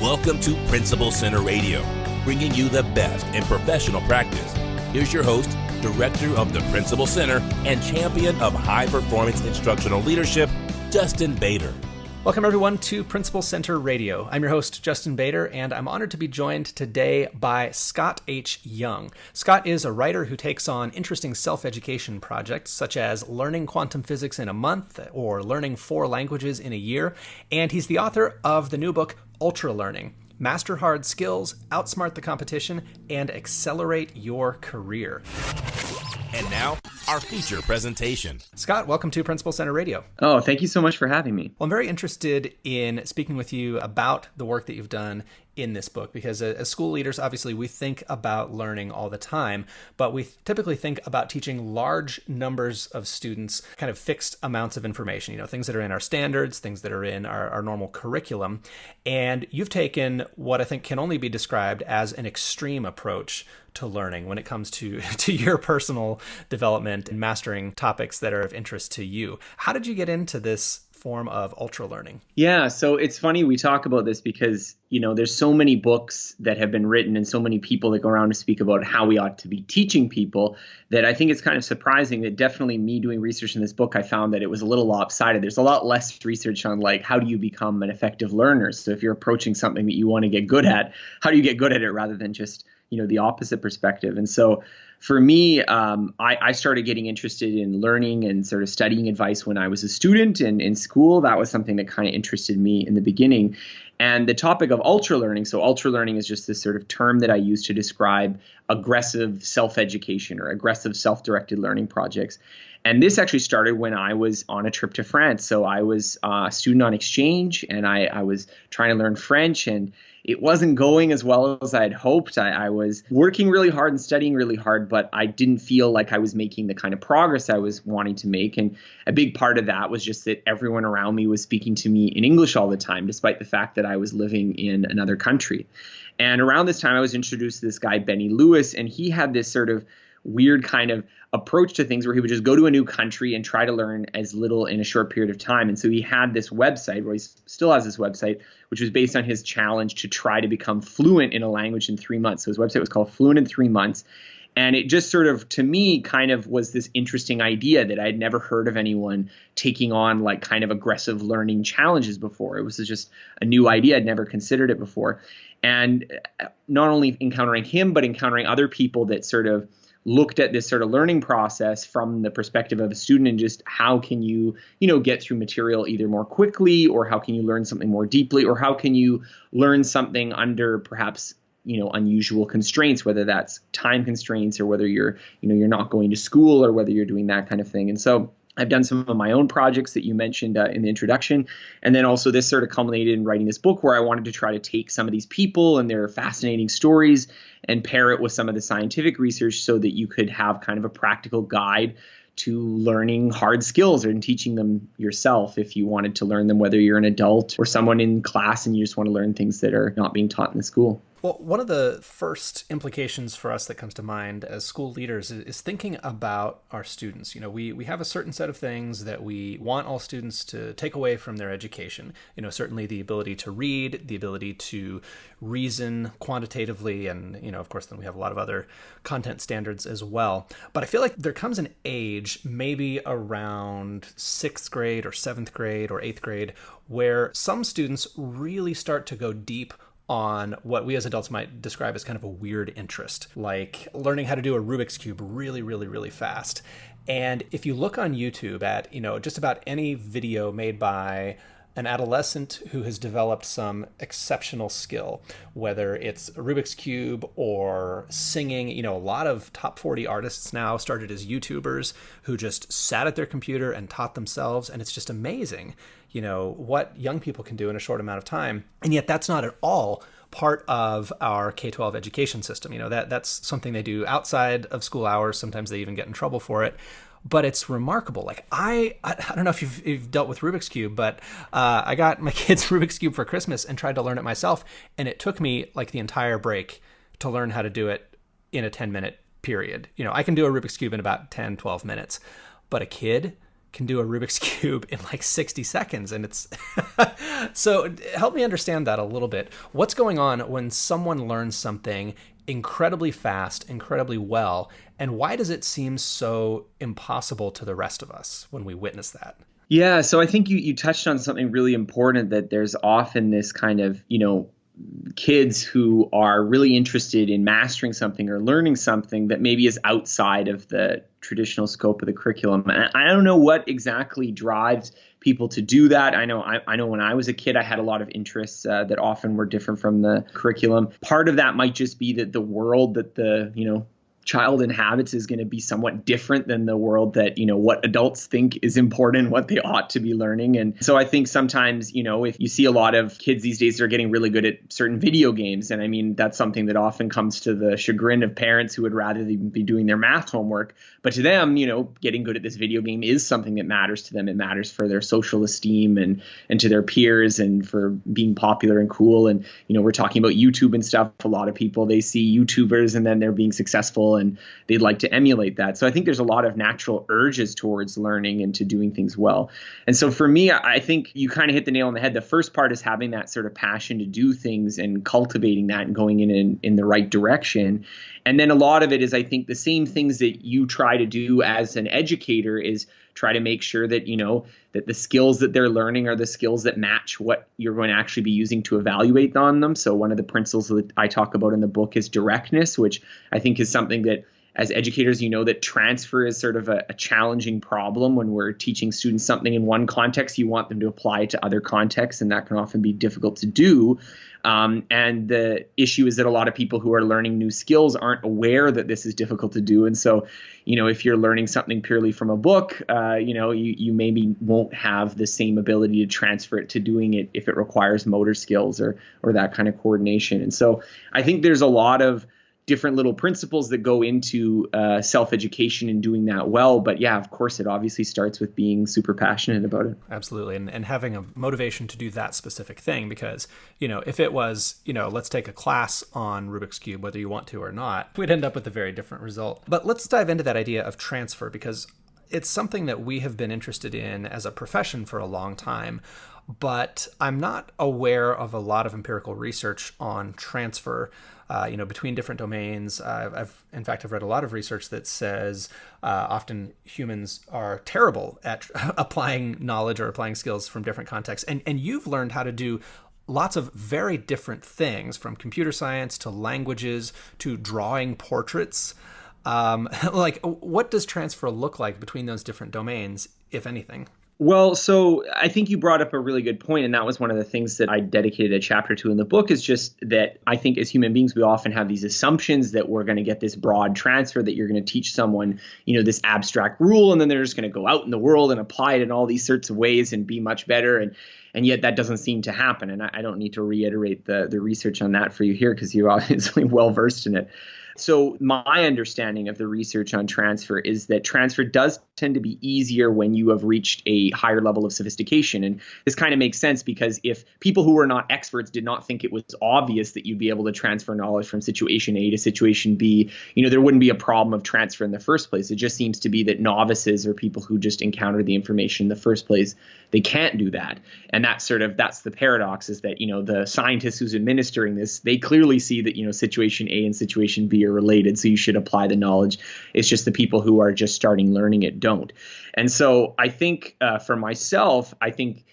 Welcome to Principal Center Radio, bringing you the best in professional practice. Here's your host, Director of the Principal Center and Champion of High-Performance Instructional Leadership, Justin Bader. Welcome, everyone, to Principal Center Radio. I'm your host, Justin Bader, and I'm honored to be joined today by Scott H. Young. Scott is a writer who takes on interesting self-education projects, such as learning quantum physics in a month or learning 4 languages in a year, and he's the author of the new book, Ultralearning: Master Hard Skills, Outsmart the Competition, and Accelerate Your Career. And now, our feature presentation. Scott, welcome to Principal Center Radio. Oh, thank you so much for having me. Well, I'm very interested in speaking with you about the work that you've done in this book, because as school leaders, obviously, we think about learning all the time, but we typically think about teaching large numbers of students kind of fixed amounts of information, things that are in our standards, things that are in our normal curriculum. And you've taken what I think can only be described as an extreme approach to learning when it comes to your personal development and mastering topics that are of interest to you. How did you get into this form of ultralearning? Yeah, so it's funny we talk about this because, there's so many books that have been written and so many people that go around to speak about how we ought to be teaching people that I think it's kind of surprising that definitely me doing research in this book, I found that it was a little lopsided. There's a lot less research on how do you become an effective learner? So if you're approaching something that you want to get good at, how do you get good at it rather than just the opposite perspective? And so for me, I started getting interested in learning and sort of studying advice when I was a student and in school. That was something that kind of interested me in the beginning. And the topic of ultralearning, so ultralearning is just this sort of term that I use to describe aggressive self-education or aggressive self-directed learning projects. And this actually started when I was on a trip to France. So I was a student on exchange and I was trying to learn French, and it wasn't going as well as I had hoped. I was working really hard and studying really hard, but I didn't feel like I was making the kind of progress I was wanting to make. And a big part of that was just that everyone around me was speaking to me in English all the time, despite the fact that I was living in another country. And around this time, I was introduced to this guy, Benny Lewis, and he had this sort of weird kind of approach to things where he would just go to a new country and try to learn as little in a short period of time. And so he had this website, or he still has this website, which was based on his challenge to try to become fluent in a language in 3 months. So his website was called Fluent in 3 Months. And it just sort of, to me, kind of was this interesting idea that I'd never heard of anyone taking on kind of aggressive learning challenges before. It was just a new idea. I'd never considered it before. And not only encountering him, but encountering other people that sort of looked at this sort of learning process from the perspective of a student and just how can you, get through material either more quickly, or how can you learn something more deeply, or how can you learn something under perhaps unusual constraints, whether that's time constraints or whether you're not going to school or whether you're doing that kind of thing. And so I've done some of my own projects that you mentioned in the introduction. And then also this sort of culminated in writing this book where I wanted to try to take some of these people and their fascinating stories and pair it with some of the scientific research so that you could have kind of a practical guide to learning hard skills and teaching them yourself if you wanted to learn them, whether you're an adult or someone in class and you just want to learn things that are not being taught in the school. Well, one of the first implications for us that comes to mind as school leaders is thinking about our students. We have a certain set of things that we want all students to take away from their education. Certainly the ability to read, the ability to reason quantitatively, and, of course, then we have a lot of other content standards as well. But I feel like there comes an age, maybe around 6th grade or 7th grade or 8th grade, where some students really start to go deep on what we as adults might describe as kind of a weird interest, like learning how to do a Rubik's Cube really, really, really fast. And if you look on YouTube at, just about any video made by an adolescent who has developed some exceptional skill, whether it's a Rubik's Cube or singing, a lot of top 40 artists now started as YouTubers who just sat at their computer and taught themselves. And it's just amazing, what young people can do in a short amount of time. And yet that's not at all part of our K-12 education system. That's something they do outside of school hours. Sometimes they even get in trouble for it. But it's remarkable. I don't know if you've dealt with Rubik's Cube, but I got my kids Rubik's Cube for Christmas and tried to learn it myself. And it took me the entire break to learn how to do it in a 10-minute period. I can do a Rubik's Cube in about 10, 12 minutes. But a kid, can do a Rubik's Cube in like 60 seconds. And it's so help me understand that a little bit. What's going on when someone learns something incredibly fast, incredibly well, and why does it seem so impossible to the rest of us when we witness that? Yeah, so I think you touched on something really important, that there's often this kind of, kids who are really interested in mastering something or learning something that maybe is outside of the traditional scope of the curriculum. And I don't know what exactly drives people to do that. I know when I was a kid, I had a lot of interests that often were different from the curriculum. Part of that might just be that the world that the, child inhabits is going to be somewhat different than the world that, what adults think is important, what they ought to be learning. And so I think sometimes, if you see a lot of kids these days, they're getting really good at certain video games. And I mean, that's something that often comes to the chagrin of parents who would rather be doing their math homework. But to them, getting good at this video game is something that matters to them. It matters for their social esteem and to their peers and for being popular and cool. And, we're talking about YouTube and stuff. A lot of people, they see YouTubers and then they're being successful and they'd like to emulate that. So I think there's a lot of natural urges towards learning and to doing things well. And so for me, I think you kind of hit the nail on the head. The first part is having that sort of passion to do things and cultivating that and going in the right direction. And then a lot of it is, I think, the same things that you try to do as an educator is try to make sure that, that the skills that they're learning are the skills that match what you're going to actually be using to evaluate on them. So one of the principles that I talk about in the book is directness, which I think is something that as educators, that transfer is sort of a challenging problem. When we're teaching students something in one context, you want them to apply it to other contexts, and that can often be difficult to do. And the issue is that a lot of people who are learning new skills aren't aware that this is difficult to do. And so, if you're learning something purely from a book, you maybe won't have the same ability to transfer it to doing it if it requires motor skills or that kind of coordination. And so I think there's a lot of different little principles that go into self-education and doing that well. But yeah, of course, it obviously starts with being super passionate about it. Absolutely. And having a motivation to do that specific thing, because, if it was, let's take a class on Rubik's Cube, whether you want to or not, we'd end up with a very different result. But let's dive into that idea of transfer, because it's something that we have been interested in as a profession for a long time. But I'm not aware of a lot of empirical research on transfer, between different domains. I've read a lot of research that says often humans are terrible at applying knowledge or applying skills from different contexts. And you've learned how to do lots of very different things, from computer science to languages to drawing portraits. What does transfer look like between those different domains, if anything? Well, so I think you brought up a really good point, and that was one of the things that I dedicated a chapter to in the book, is just that I think as human beings, we often have these assumptions that we're going to get this broad transfer, that you're going to teach someone, this abstract rule, and then they're just going to go out in the world and apply it in all these sorts of ways and be much better. And yet that doesn't seem to happen. And I don't need to reiterate the research on that for you here, because you're obviously well versed in it. So my understanding of the research on transfer is that transfer does tend to be easier when you have reached a higher level of sophistication. And this kind of makes sense, because if people who were not experts did not think it was obvious that you'd be able to transfer knowledge from situation A to situation B, there wouldn't be a problem of transfer in the first place. It just seems to be that novices, or people who just encounter the information in the first place, they can't do that. And that's the paradox, is that, the scientists who's administering this, they clearly see that, situation A and situation B are related, so you should apply the knowledge. It's just the people who are just starting learning it don't. And so I think for myself, I think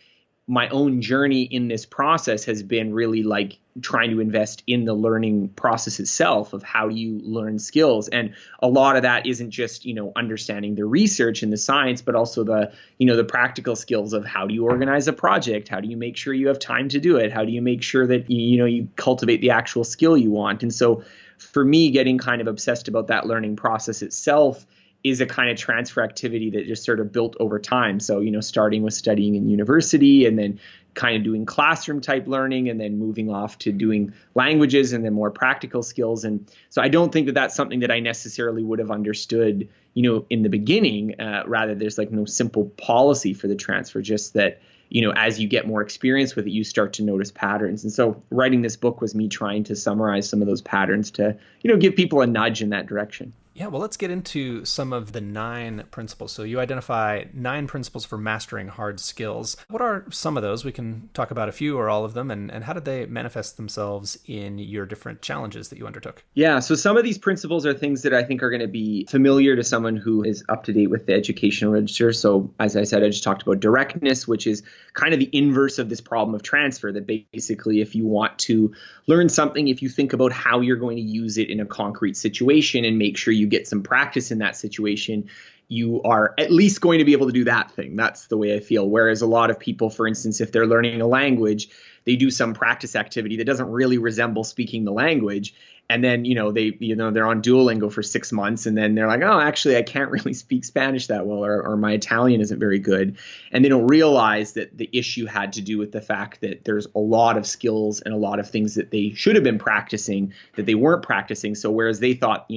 my own journey in this process has been really like trying to invest in the learning process itself of how do you learn skills. And a lot of that isn't just, understanding the research and the science, but also the, the practical skills of how do you organize a project? How do you make sure you have time to do it? How do you make sure that, you cultivate the actual skill you want? And so for me, getting kind of obsessed about that learning process itself is a kind of transfer activity that just sort of built over time. So, starting with studying in university, and then kind of doing classroom type learning, and then moving off to doing languages and then more practical skills. And so I don't think that that's something that I necessarily would have understood, in the beginning. Rather, there's like no simple policy for the transfer, just that, as you get more experience with it, you start to notice patterns. And so writing this book was me trying to summarize some of those patterns to, give people a nudge in that direction. Yeah, well, let's get into some of the 9 principles. So you identify 9 principles for mastering hard skills. What are some of those? We can talk about a few or all of them, and how did they manifest themselves in your different challenges that you undertook? Yeah, so some of these principles are things that I think are going to be familiar to someone who is up to date with the educational register. So as I said, I just talked about directness, which is kind of the inverse of this problem of transfer, that basically if you want to learn something, if you think about how you're going to use it in a concrete situation and make sure you get some practice in that situation, you are at least going to be able to do that thing. That's the way I feel. Whereas a lot of people, for instance, if they're learning a language, they do some practice activity that doesn't really resemble speaking the language. And then, they're on Duolingo for 6 months and then they're like, oh, actually, I can't really speak Spanish that well, or my Italian isn't very good. And they don't realize that the issue had to do with the fact that there's a lot of skills and a lot of things that they should have been practicing that they weren't practicing. So whereas they thought,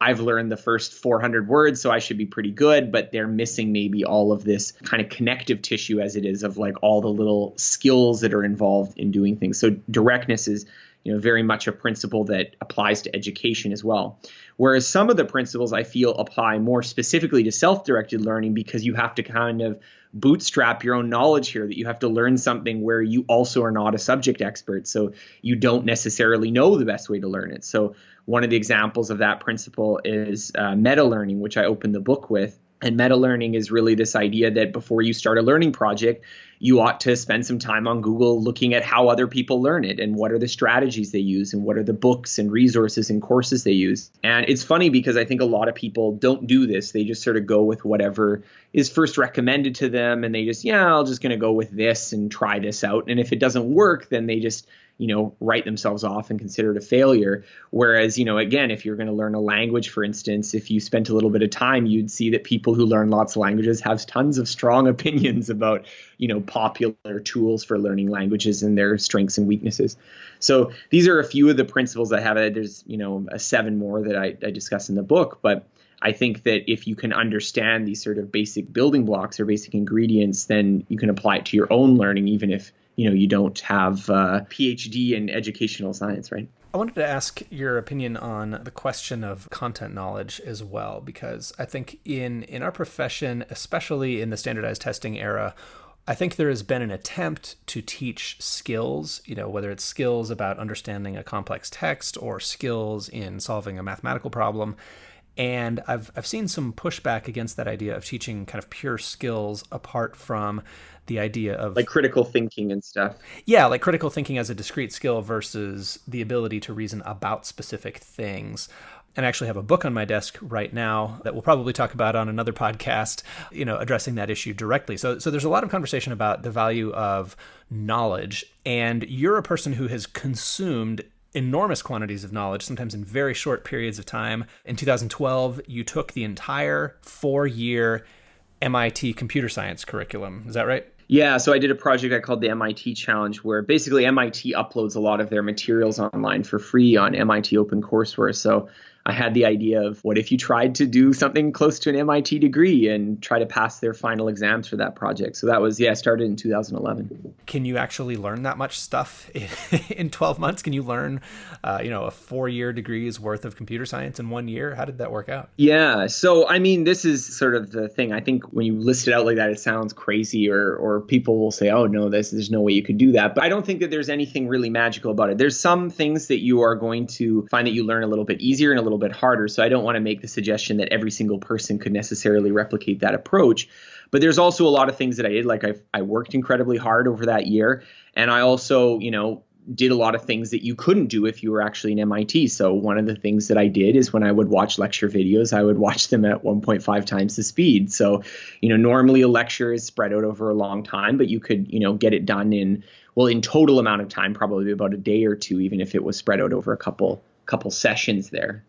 I've learned the first 400 words, so I should be pretty good, but they're missing maybe all of this kind of connective tissue as it is of like all the little skills that are involved in doing things. So directness is, very much a principle that applies to education as well. Whereas some of the principles I feel apply more specifically to self-directed learning because you have to kind of bootstrap your own knowledge here, that you have to learn something where you also are not a subject expert. So you don't necessarily know the best way to learn it. So one of the examples of that principle is meta learning, which I opened the book with. And meta learning is really this idea that before you start a learning project, you ought to spend some time on Google looking at how other people learn it and what are the strategies they use and what are the books and resources and courses they use. And it's funny because I think a lot of people don't do this. They just sort of go with whatever is first recommended to them. And they just, I'm just going to go with this and try this out. And if it doesn't work, then they just write themselves off and consider it a failure. Whereas, again, if you're going to learn a language, for instance, if you spent a little bit of time, you'd see that people who learn lots of languages have tons of strong opinions about, popular tools for learning languages and their strengths and weaknesses. So these are a few of the principles I have. There's, 7 more that I discuss in the book, but I think that if you can understand these sort of basic building blocks or basic ingredients, then you can apply it to your own learning, even if you don't have a PhD in educational science, right? I wanted to ask your opinion on the question of content knowledge as well, because I think in our profession, especially in the standardized testing era, I think there has been an attempt to teach skills, whether it's skills about understanding a complex text or skills in solving a mathematical problem. And I've seen some pushback against that idea of teaching kind of pure skills apart from the idea of like critical thinking and stuff. Yeah, like critical thinking as a discrete skill versus the ability to reason about specific things. And I actually have a book on my desk right now that we'll probably talk about on another podcast, addressing that issue directly. So there's a lot of conversation about the value of knowledge. And you're a person who has consumed enormous quantities of knowledge, sometimes in very short periods of time. In 2012, you took the entire 4-year MIT computer science curriculum. Is that right? Yeah, so I did a project I called the MIT Challenge, where basically MIT uploads a lot of their materials online for free on MIT OpenCourseWare. So I had the idea of what if you tried to do something close to an MIT degree and try to pass their final exams for that project. So that was, started in 2011. Can you actually learn that much stuff in 12 months? Can you learn, a 4-year degree's worth of computer science in 1 year? How did that work out? Yeah. So, this is sort of the thing. I think when you list it out like that, it sounds crazy or people will say, oh, no, there's no way you could do that. But I don't think that there's anything really magical about it. There's some things that you are going to find that you learn a little bit easier and a little bit harder. So I don't want to make the suggestion that every single person could necessarily replicate that approach. But there's also a lot of things that I did. Like I worked incredibly hard over that year. And I also, did a lot of things that you couldn't do if you were actually in MIT. So one of the things that I did is when I would watch lecture videos, I would watch them at 1.5 times the speed. So, normally a lecture is spread out over a long time, but you could, get it done in total amount of time, probably about a day or two, even if it was spread out over a couple sessions there,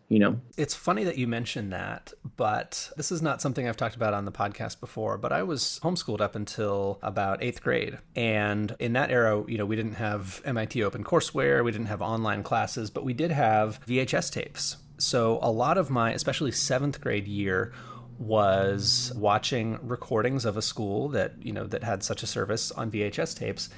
It's funny that you mentioned that, but this is not something I've talked about on the podcast before, but I was homeschooled up until about 8th grade. And in that era, we didn't have MIT OpenCourseWare, we didn't have online classes, but we did have VHS tapes. So a lot of my, especially 7th grade year, was watching recordings of a school that, that had such a service on VHS tapes.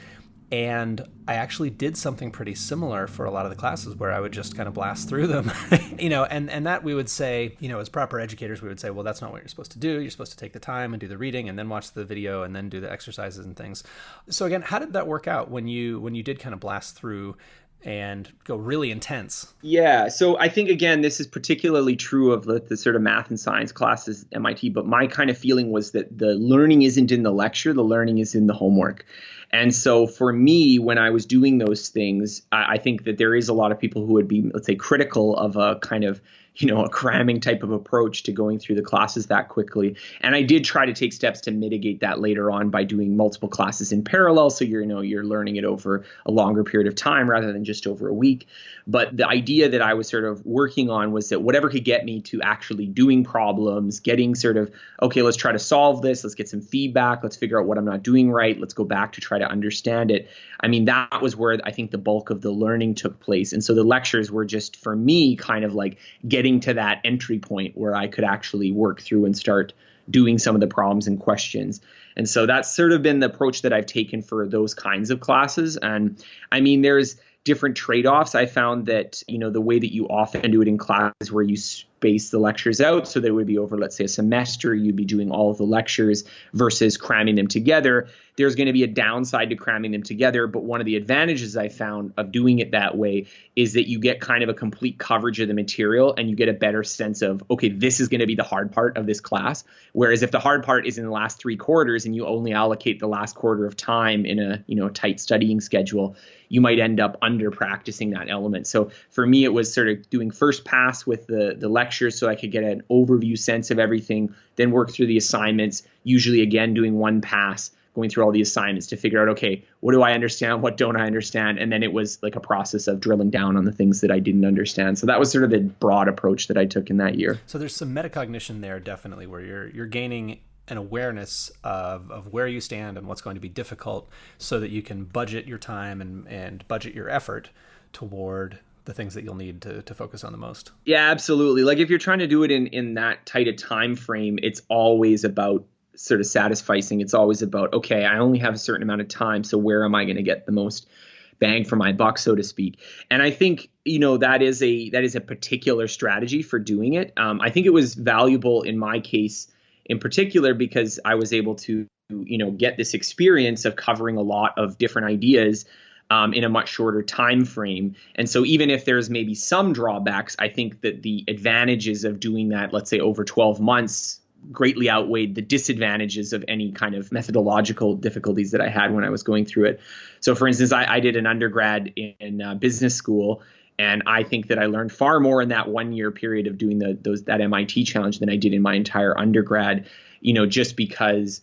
And I actually did something pretty similar for a lot of the classes where I would just kind of blast through them, and that we would say, as proper educators, we would say, well, that's not what you're supposed to do. You're supposed to take the time and do the reading and then watch the video and then do the exercises and things. So again, how did that work out when you did kind of blast through and go really intense? Yeah. So I think, again, this is particularly true of the sort of math and science classes at MIT, but my kind of feeling was that the learning isn't in the lecture, the learning is in the homework. And so for me, when I was doing those things, I think that there is a lot of people who would be, let's say, critical of a kind of, a cramming type of approach to going through the classes that quickly. And I did try to take steps to mitigate that later on by doing multiple classes in parallel. So you're learning it over a longer period of time rather than just over a week. But the idea that I was sort of working on was that whatever could get me to actually doing problems, getting sort of, okay, let's try to solve this. Let's get some feedback. Let's figure out what I'm not doing right. Let's go back to try to understand it. I mean, that was where I think the bulk of the learning took place. And so the lectures were just, for me, kind of like getting to that entry point where I could actually work through and start doing some of the problems and questions. And so that's sort of been the approach that I've taken for those kinds of classes. And I mean, there's different trade-offs. I found that, the way that you often do it in classes where you space the lectures out so that it would be over, let's say, a semester, you'd be doing all of the lectures versus cramming them together. There's going to be a downside to cramming them together. But one of the advantages I found of doing it that way is that you get kind of a complete coverage of the material and you get a better sense of, okay, this is going to be the hard part of this class. Whereas if the hard part is in the last 3 quarters and you only allocate the last quarter of time in a tight studying schedule, you might end up under practicing that element. So for me, it was sort of doing first pass with the lectures so I could get an overview sense of everything, then work through the assignments, usually again doing one pass, going through all the assignments to figure out, okay, what do I understand? What don't I understand? And then it was like a process of drilling down on the things that I didn't understand. So that was sort of the broad approach that I took in that year. So there's some metacognition there, definitely, where you're gaining an awareness of where you stand and what's going to be difficult so that you can budget your time and budget your effort toward the things that you'll need to focus on the most. Yeah, absolutely. Like if you're trying to do it in that tight a time frame, it's always about sort of satisficing. It's always about, okay, I only have a certain amount of time, so where am I going to get the most bang for my buck, so to speak? And I think, that is a particular strategy for doing it. I think it was valuable in my case in particular because I was able to, get this experience of covering a lot of different ideas in a much shorter time frame. And so even if there's maybe some drawbacks, I think that the advantages of doing that, let's say over 12 months, greatly outweighed the disadvantages of any kind of methodological difficulties that I had when I was going through it. So for instance, I did an undergrad in business school, and I think that I learned far more in that 1 year period of doing that MIT challenge than I did in my entire undergrad, just because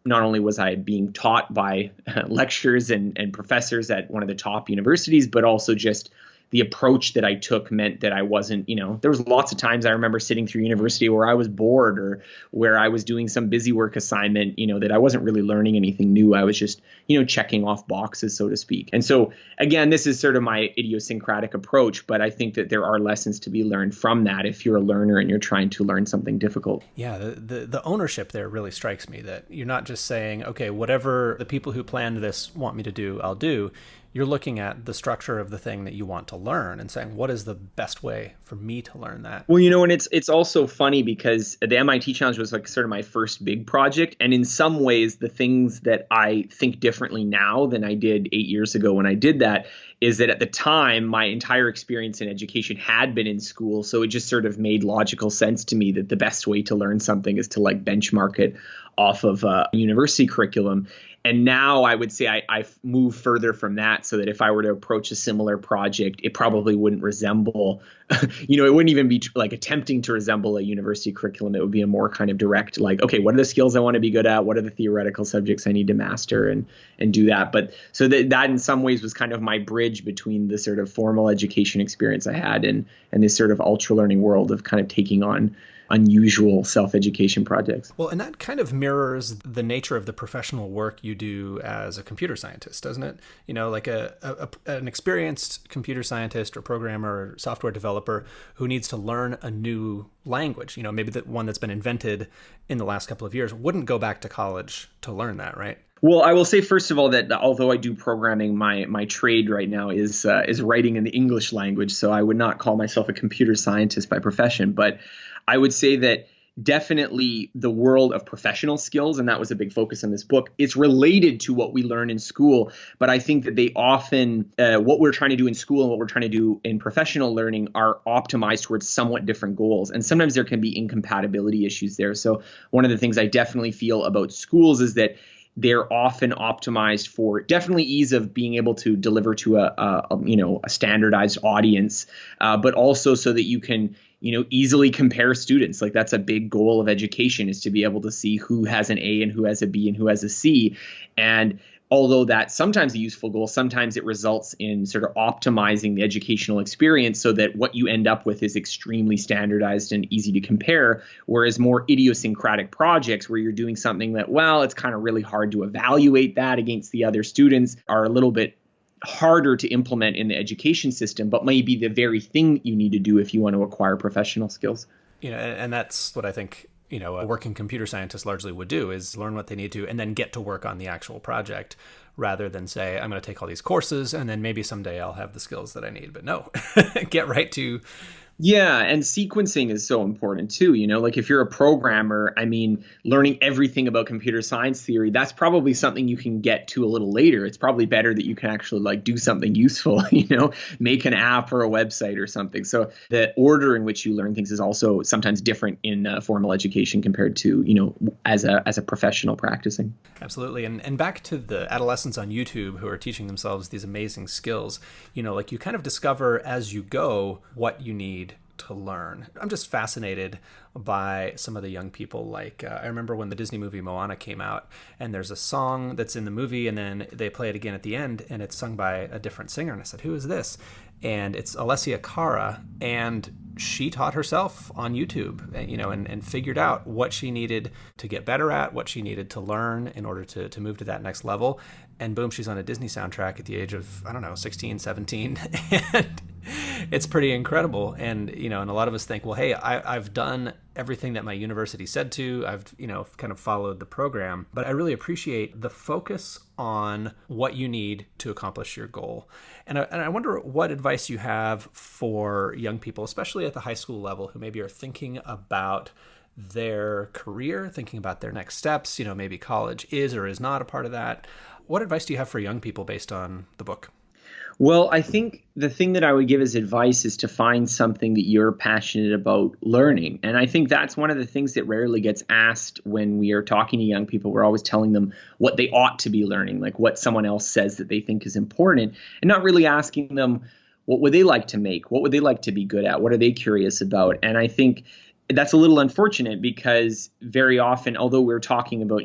not only was I being taught by lecturers and professors at one of the top universities, but also just the approach that I took meant that I wasn't, there was lots of times I remember sitting through university where I was bored or where I was doing some busy work assignment, that I wasn't really learning anything new. I was just, checking off boxes, so to speak. And so, again, this is sort of my idiosyncratic approach, but I think that there are lessons to be learned from that if you're a learner and you're trying to learn something difficult. Yeah, the ownership there really strikes me, that you're not just saying, okay, whatever the people who planned this want me to do, I'll do. You're looking at the structure of the thing that you want to learn and saying, what is the best way for me to learn that? Well, and it's also funny because the MIT challenge was like sort of my first big project. And in some ways, the things that I think differently now than I did 8 years ago when I did that is that at the time, my entire experience in education had been in school. So it just sort of made logical sense to me that the best way to learn something is to like benchmark it off of a university curriculum. And now I would say I've moved further from that so that if I were to approach a similar project, it probably wouldn't resemble, it wouldn't even be like attempting to resemble a university curriculum. It would be a more kind of direct, like, okay, what are the skills I want to be good at? What are the theoretical subjects I need to master and do that? But so that in some ways was kind of my bridge between the sort of formal education experience I had and this sort of ultra learning world of kind of taking on unusual self-education projects. Well, and that kind of mirrors the nature of the professional work you do as a computer scientist, doesn't it? Like an experienced computer scientist or programmer or software developer who needs to learn a new language, maybe the one that's been invented in the last couple of years, wouldn't go back to college to learn that, right? Well, I will say first of all that although I do programming, my trade right now is writing in the English language, so I would not call myself a computer scientist by profession. But I would say that definitely the world of professional skills, and that was a big focus in this book, it's related to what we learn in school. But I think that they often, what we're trying to do in school and what we're trying to do in professional learning are optimized towards somewhat different goals. And sometimes there can be incompatibility issues there. So one of the things I definitely feel about schools is that they're often optimized for definitely ease of being able to deliver to a standardized audience, but also so that you can easily compare students. Like that's a big goal of education, is to be able to see who has an A and who has a B and who has a C. And although that's sometimes a useful goal, sometimes it results in sort of optimizing the educational experience so that what you end up with is extremely standardized and easy to compare. Whereas more idiosyncratic projects where you're doing something that, well, it's kind of really hard to evaluate that against the other students, are a little bit harder to implement in the education system, but may be the very thing you need to do if you want to acquire professional skills. And that's what I think a working computer scientist largely would do, is learn what they need to and then get to work on the actual project, rather than say, I'm going to take all these courses and then maybe someday I'll have the skills that I need. But no, get right to. Yeah, and sequencing is so important too. Like if you're a programmer, I mean, learning everything about computer science theory, that's probably something you can get to a little later. It's probably better that you can actually like do something useful, make an app or a website or something. So the order in which you learn things is also sometimes different in formal education compared to, as a professional practicing. Absolutely. And back to the adolescents on YouTube who are teaching themselves these amazing skills, like you kind of discover as you go what you need to learn. I'm just fascinated by some of the young people. Like I remember when the Disney movie Moana came out, and there's a song that's in the movie and then they play it again at the end and it's sung by a different singer. And I said, who is this? And it's Alessia Cara, and she taught herself on YouTube, and figured out what she needed to get better at, what she needed to learn in order to move to that next level. And boom, she's on a Disney soundtrack at the age of, 16, 17. And it's pretty incredible. And, and a lot of us think, well, hey, I've done everything that my university said to. I've, kind of followed the program. But I really appreciate the focus on what you need to accomplish your goal. And I wonder what advice you have for young people, especially at the high school level, who maybe are thinking about their career, thinking about their next steps. Maybe college is or is not a part of that. What advice do you have for young people based on the book? Well, I think the thing that I would give as advice is to find something that you're passionate about learning. And I think that's one of the things that rarely gets asked when we are talking to young people. We're always telling them what they ought to be learning, like what someone else says that they think is important, and not really asking them what would they like to make, what would they like to be good at, what are they curious about. And I think that's a little unfortunate because very often, although we're talking about,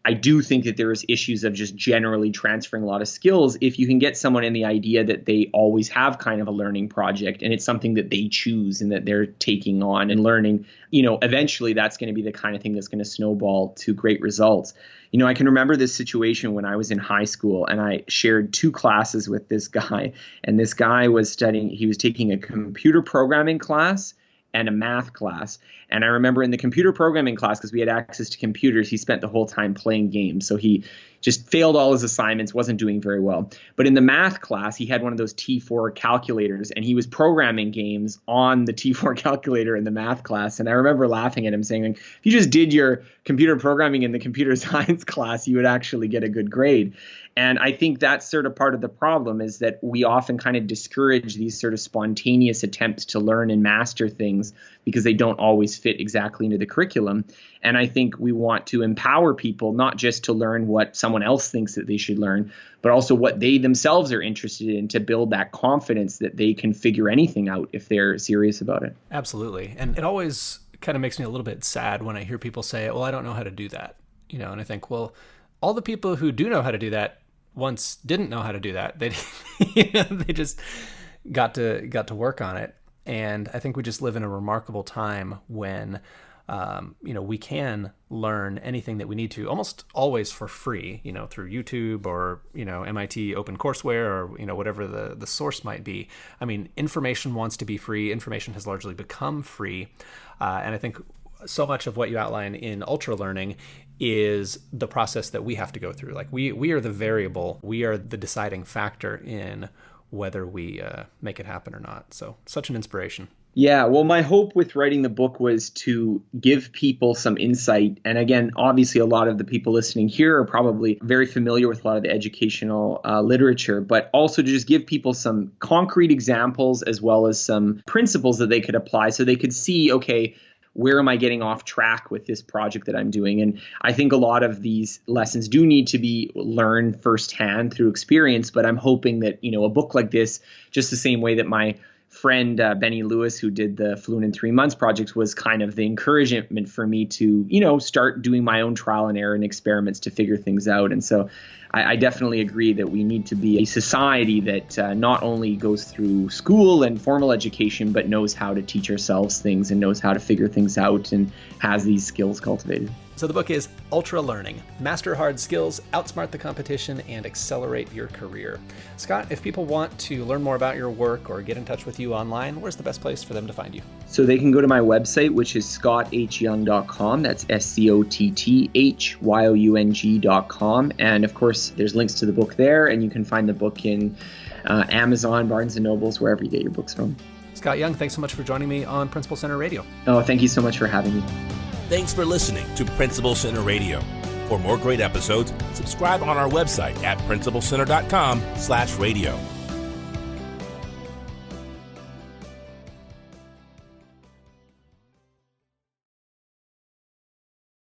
I do think that there's issues of just generally transferring a lot of skills. If you can get someone in the idea that they always have kind of a learning project and it's something that they choose and that they're taking on and learning, eventually that's going to be the kind of thing that's going to snowball to great results. I can remember this situation when I was in high school and I shared 2 classes with this guy, and this guy was he was taking a computer programming class and a math class. And I remember in the computer programming class, because we had access to computers, he spent the whole time playing games. So he just failed all his assignments, wasn't doing very well. But in the math class, he had one of those T4 calculators, and he was programming games on the T4 calculator in the math class. And I remember laughing at him saying, if you just did your computer programming in the computer science class, you would actually get a good grade. And I think that's sort of part of the problem, is that we often kind of discourage these sort of spontaneous attempts to learn and master things because they don't always fit exactly into the curriculum. And I think we want to empower people not just to learn what someone else thinks that they should learn, but also what they themselves are interested in, to build that confidence that they can figure anything out if they're serious about it. Absolutely. And it always kind of makes me a little bit sad when I hear people say, well, I don't know how to do that. And I think, well, all the people who do know how to do that once didn't know how to do that. They they just got to work on it. And I think we just live in a remarkable time when we can learn anything that we need to almost always for free, through YouTube or, MIT OpenCourseWare or, whatever the source might be. I mean, information wants to be free. Information has largely become free. And I think so much of what you outline in Ultralearning is the process that we have to go through. Like we are the variable, we are the deciding factor in whether we make it happen or not. So such an inspiration. Yeah, well, my hope with writing the book was to give people some insight. And again, obviously, a lot of the people listening here are probably very familiar with a lot of the educational literature, but also to just give people some concrete examples as well as some principles that they could apply so they could see, okay, where am I getting off track with this project that I'm doing? And I think a lot of these lessons do need to be learned firsthand through experience, but I'm hoping that, a book like this, just the same way that my friend Benny Lewis, who did the Fluent in 3 Months project, was kind of the encouragement for me to, start doing my own trial and error and experiments to figure things out. And so I definitely agree that we need to be a society that not only goes through school and formal education, but knows how to teach ourselves things and knows how to figure things out and has these skills cultivated. So the book is Ultralearning, Master Hard Skills, Outsmart the Competition, and Accelerate Your Career. Scott, if people want to learn more about your work or get in touch with you online, where's the best place for them to find you? So they can go to my website, which is scotthyoung.com. That's SCOTTHYOUNG.com. And of course, there's links to the book there, and you can find the book in Amazon, Barnes & Nobles, wherever you get your books from. Scott Young, thanks so much for joining me on Principal Center Radio. Oh, thank you so much for having me. Thanks for listening to Principal Center Radio. For more great episodes, subscribe on our website at principalcenter.com/radio.